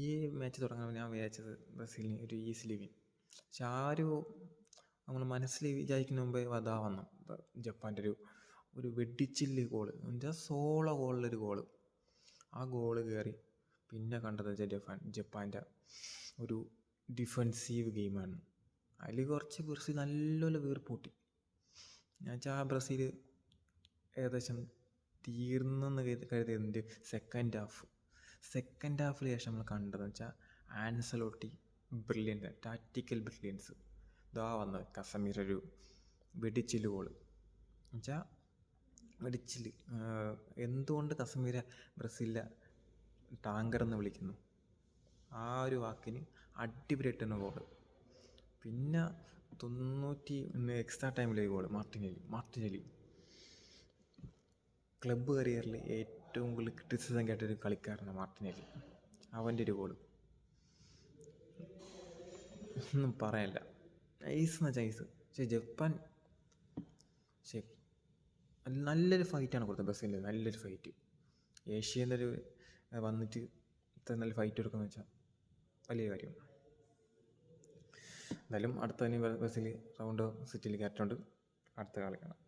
ഈ മാച്ച് തുടങ്ങാൻ ഞാൻ വിചാരിച്ചത് ബ്രസീലിന് ഒരു ഈസിലി വിൻ. പക്ഷെ നമ്മൾ മനസ്സിൽ വിചാരിക്കുന്ന മുമ്പേ അതാ വന്നു ജപ്പാൻ്റെ ഒരു വെടിച്ചില്ല് ഗോള്, എന്നുവെച്ചാൽ സോളോ ഗോളിലൊരു ഗോള്. ആ ഗോള് കയറി പിന്നെ കണ്ടത് ജപ്പാൻ്റെ ഒരു ഡിഫെൻസീവ് ഗെയിമാണ്. അതിൽ കുറച്ച് ബ്രസീൽ നല്ലപോലെ വീർപ്പൂട്ടി. ഞാൻ വെച്ചാൽ ആ ബ്രസീൽ ഏകദേശം തീർന്നെന്ന് കരുതിയതിൻ്റെ സെക്കൻഡ് ഹാഫിൽ ശേഷം നമ്മൾ കണ്ടതെന്ന് വെച്ചാൽ ആൻസലോട്ടി ബ്രില്യൻ്റ്, ടാക്റ്റിക്കൽ ബ്രില്യൻസ്. ഇതാ വന്നത് കസമീർ ഒരു വെടിച്ചില് ഗോള്. എന്നുവെച്ചാൽ വെടിച്ചില്. എന്തുകൊണ്ട് കസമീര ബ്രസീലിലെ ടാങ്കർ എന്ന് വിളിക്കുന്നു, ആ ഒരു വാക്കിന് അടിപൊളിയായിട്ടുള്ള ഗോള്. പിന്നെ 90 എക്സ്ട്രാ ടൈമിലൊരു ഗോള് മാർട്ടിനെലി ക്ലബ്ബ് കരിയറിൽ ഏറ്റവും കൂടുതൽ ക്രിറ്റിസിസം കേട്ടൊരു കളിക്കാരനാണ് മാർട്ടിനെലി. അവൻ്റെ ഒരു ഗോള് ഒന്നും പറയാനില്ല. ഐസ്. പക്ഷേ ജപ്പാൻ നല്ലൊരു ഫൈറ്റാണ് കൊടുത്തത് ബ്രസീലിൽ. നല്ലൊരു ഫൈറ്റ്. ഏഷ്യയിൽ നിന്നൊരു വന്നിട്ട് ഇത്ര നല്ല ഫൈറ്റ് കൊടുക്കുകയെന്ന് വെച്ചാൽ വലിയ കാര്യം. എന്തായാലും അടുത്ത ബ്രസീൽ റൗണ്ട് 16 കയറ്റുന്നുണ്ട്. അടുത്ത കളി കാണാം.